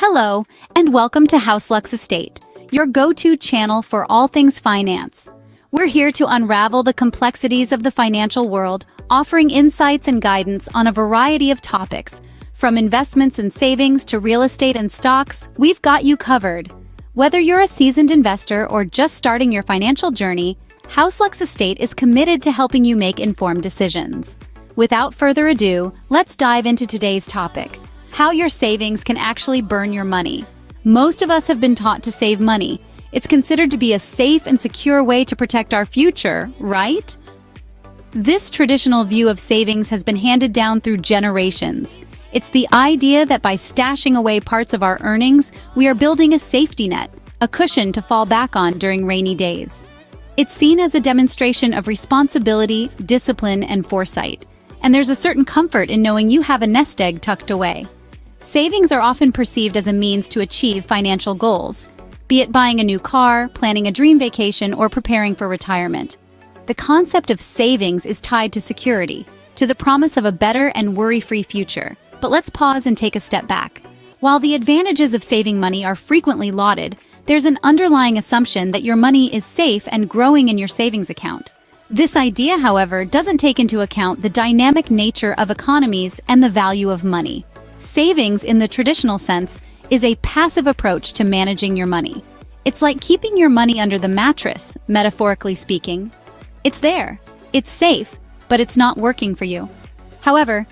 Hello, and welcome to House Lux Estate, your go-to channel for all things finance. We're here to unravel the complexities of the financial world, offering insights and guidance on a variety of topics. From investments and savings to real estate and stocks, we've got you covered. Whether you're a seasoned investor or just starting your financial journey, House Lux Estate is committed to helping you make informed decisions. Without further ado, let's dive into today's topic: how your savings can actually burn your money. Most of us have been taught to save money. It's considered to be a safe and secure way to protect our future, right? This traditional view of savings has been handed down through generations. It's the idea that by stashing away parts of our earnings, we are building a safety net, a cushion to fall back on during rainy days. It's seen as a demonstration of responsibility, discipline, and foresight. And there's a certain comfort in knowing you have a nest egg tucked away. Savings are often perceived as a means to achieve financial goals, be it buying a new car, planning a dream vacation, or preparing for retirement. The concept of savings is tied to security, to the promise of a better and worry-free future. But let's pause and take a step back. While the advantages of saving money are frequently lauded, there's an underlying assumption that your money is safe and growing in your savings account. This idea, however, doesn't take into account the dynamic nature of economies and the value of money. Savings, in the traditional sense, is a passive approach to managing your money. It's like keeping your money under the mattress, metaphorically speaking. It's there, it's safe, but it's not working for you. However,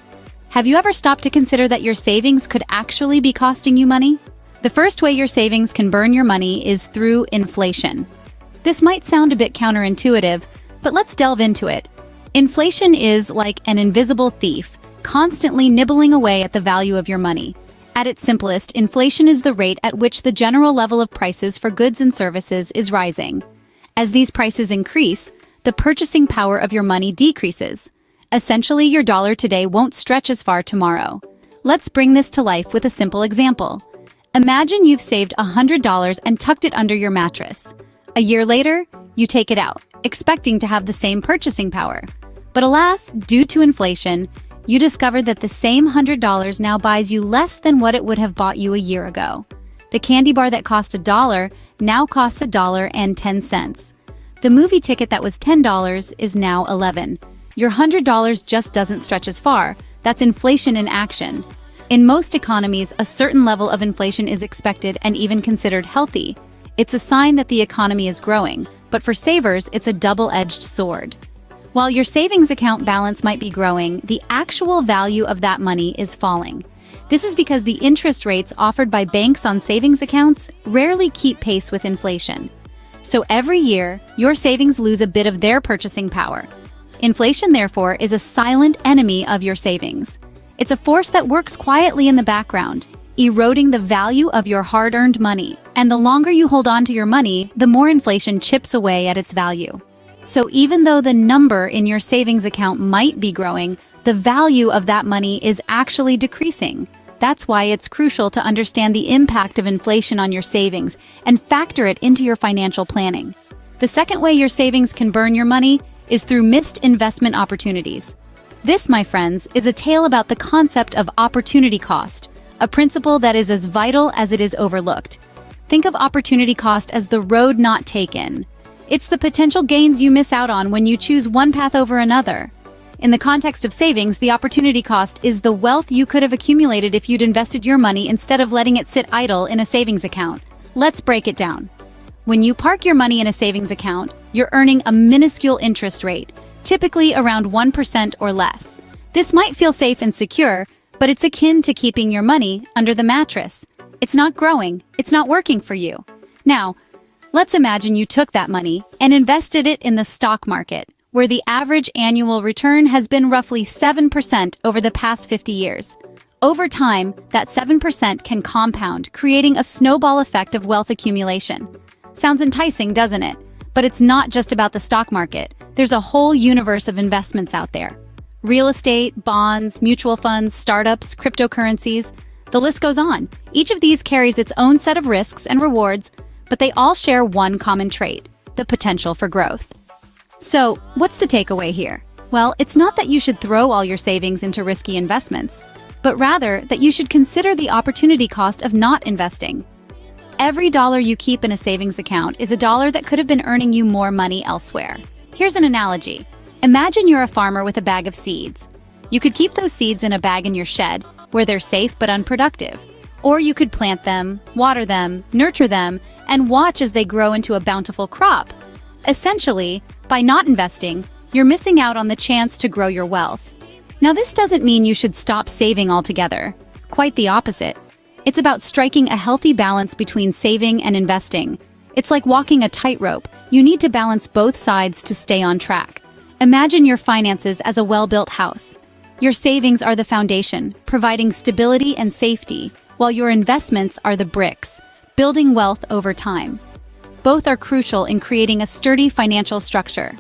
have you ever stopped to consider that your savings could actually be costing you money? The first way your savings can burn your money is through inflation. This might sound a bit counterintuitive, but let's delve into it. Inflation is like an invisible thief, constantly nibbling away at the value of your money. At its simplest, inflation is the rate at which the general level of prices for goods and services is rising. As these prices increase, the purchasing power of your money decreases. Essentially, your dollar today won't stretch as far tomorrow. Let's bring this to life with a simple example. Imagine you've saved $100 and tucked it under your mattress. A year later, you take it out, expecting to have the same purchasing power. But alas, due to inflation, you discover that the same $100 now buys you less than what it would have bought you a year ago. The candy bar that cost $1 now costs $1.10. The movie ticket that was $10 is now $11. Your $100 just doesn't stretch as far. That's inflation in action. In most economies, a certain level of inflation is expected and even considered healthy. It's a sign that the economy is growing, but for savers, it's a double-edged sword. While your savings account balance might be growing, the actual value of that money is falling. This is because the interest rates offered by banks on savings accounts rarely keep pace with inflation. So every year, your savings lose a bit of their purchasing power. Inflation, therefore, is a silent enemy of your savings. It's a force that works quietly in the background, eroding the value of your hard-earned money. And the longer you hold on to your money, the more inflation chips away at its value. So even though the number in your savings account might be growing, the value of that money is actually decreasing. That's why it's crucial to understand the impact of inflation on your savings and factor it into your financial planning. The second way your savings can burn your money is through missed investment opportunities. This, my friends, is a tale about the concept of opportunity cost, a principle that is as vital as it is overlooked. Think of opportunity cost as the road not taken. It's the potential gains you miss out on when you choose one path over another. In the context of savings, the opportunity cost is the wealth you could have accumulated if you'd invested your money instead of letting it sit idle in a savings account. Let's break it down. When you park your money in a savings account, you're earning a minuscule interest rate, typically around 1% or less. This might feel safe and secure, but it's akin to keeping your money under the mattress. It's not growing, it's not working for you. Now, let's imagine you took that money and invested it in the stock market, where the average annual return has been roughly 7% over the past 50 years. Over time, that 7% can compound, creating a snowball effect of wealth accumulation. Sounds enticing, doesn't it? But it's not just about the stock market. There's a whole universe of investments out there. Real estate, bonds, mutual funds, startups, cryptocurrencies. The list goes on. Each of these carries its own set of risks and rewards, but they all share one common trait: the potential for growth. So, what's the takeaway here? Well, it's not that you should throw all your savings into risky investments. but rather that you should consider the opportunity cost of not investing. Every dollar you keep in a savings account is a dollar that could have been earning you more money elsewhere. Here's an analogy. Imagine you're a farmer with a bag of seeds. You could keep those seeds in a bag in your shed, where they're safe but unproductive. Or you could plant them, water them, nurture them, and watch as they grow into a bountiful crop. Essentially, by not investing, you're missing out on the chance to grow your wealth. Now, this doesn't mean you should stop saving altogether. Quite the opposite. It's about striking a healthy balance between saving and investing. It's like walking a tightrope. You need to balance both sides to stay on track. Imagine your finances as a well-built house. Your savings are the foundation, providing stability and safety, while your investments are the bricks, building wealth over time. Both are crucial in creating a sturdy financial structure.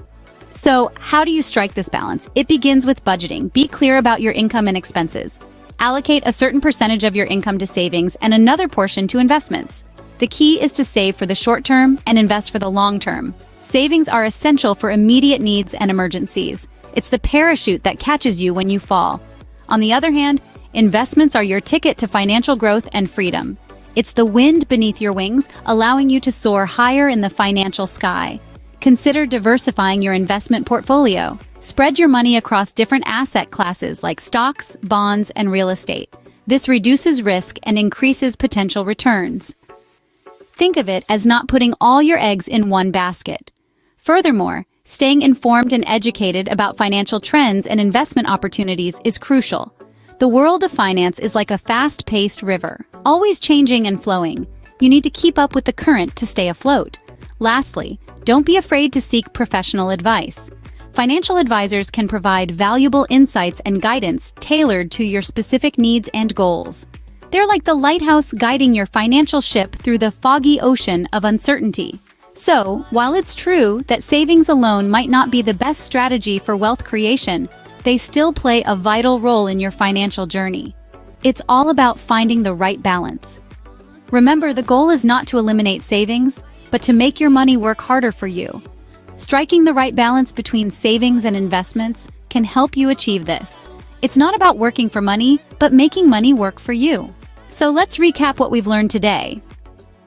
So, how do you strike this balance? It begins with budgeting. Be clear about your income and expenses. Allocate a certain percentage of your income to savings and another portion to investments. The key is to save for the short term and invest for the long term. Savings are essential for immediate needs and emergencies. It's the parachute that catches you when you fall. On the other hand, investments are your ticket to financial growth and freedom. It's the wind beneath your wings, allowing you to soar higher in the financial sky. Consider diversifying your investment portfolio. Spread your money across different asset classes like stocks, bonds, and real estate. This reduces risk and increases potential returns. Think of it as not putting all your eggs in one basket. Furthermore, staying informed and educated about financial trends and investment opportunities is crucial. The world of finance is like a fast-paced river, always changing and flowing. You need to keep up with the current to stay afloat. Lastly, don't be afraid to seek professional advice. Financial advisors can provide valuable insights and guidance tailored to your specific needs and goals. They're like the lighthouse guiding your financial ship through the foggy ocean of uncertainty. So, while it's true that savings alone might not be the best strategy for wealth creation, they still play a vital role in your financial journey. It's all about finding the right balance. Remember, the goal is not to eliminate savings, but to make your money work harder for you. Striking the right balance between savings and investments can help you achieve this. It's not about working for money, but making money work for you. So let's recap what we've learned today.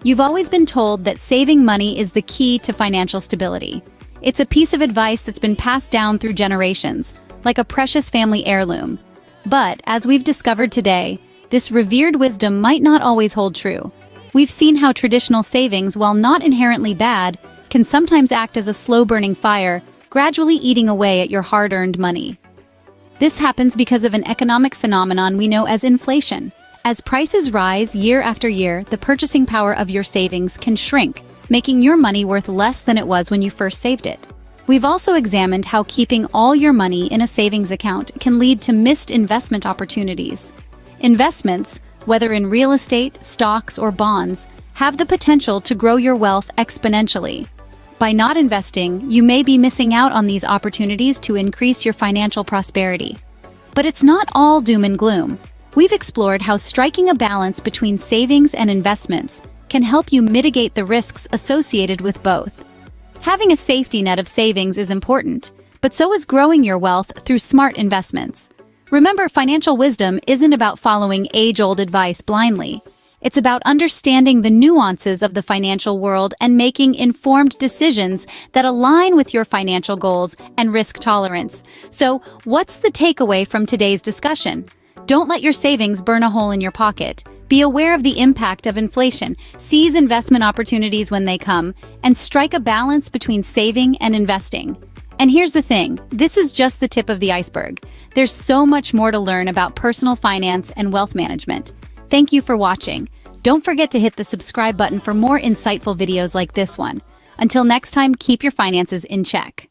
You've always been told that saving money is the key to financial stability. It's a piece of advice that's been passed down through generations, like a precious family heirloom. But, as we've discovered today, this revered wisdom might not always hold true. We've seen how traditional savings, while not inherently bad, can sometimes act as a slow-burning fire, gradually eating away at your hard-earned money. This happens because of an economic phenomenon we know as inflation. As prices rise year after year, the purchasing power of your savings can shrink, making your money worth less than it was when you first saved it. We've also examined how keeping all your money in a savings account can lead to missed investment opportunities. Investments, whether in real estate, stocks, or bonds, have the potential to grow your wealth exponentially. By not investing, you may be missing out on these opportunities to increase your financial prosperity. But it's not all doom and gloom. We've explored how striking a balance between savings and investments can help you mitigate the risks associated with both. Having a safety net of savings is important, but so is growing your wealth through smart investments. Remember, financial wisdom isn't about following age-old advice blindly. It's about understanding the nuances of the financial world and making informed decisions that align with your financial goals and risk tolerance. So, what's the takeaway from today's discussion? Don't let your savings burn a hole in your pocket. Be aware of the impact of inflation, seize investment opportunities when they come, and strike a balance between saving and investing. And here's the thing, this is just the tip of the iceberg. There's so much more to learn about personal finance and wealth management. Thank you for watching. Don't forget to hit the subscribe button for more insightful videos like this one. Until next time, keep your finances in check.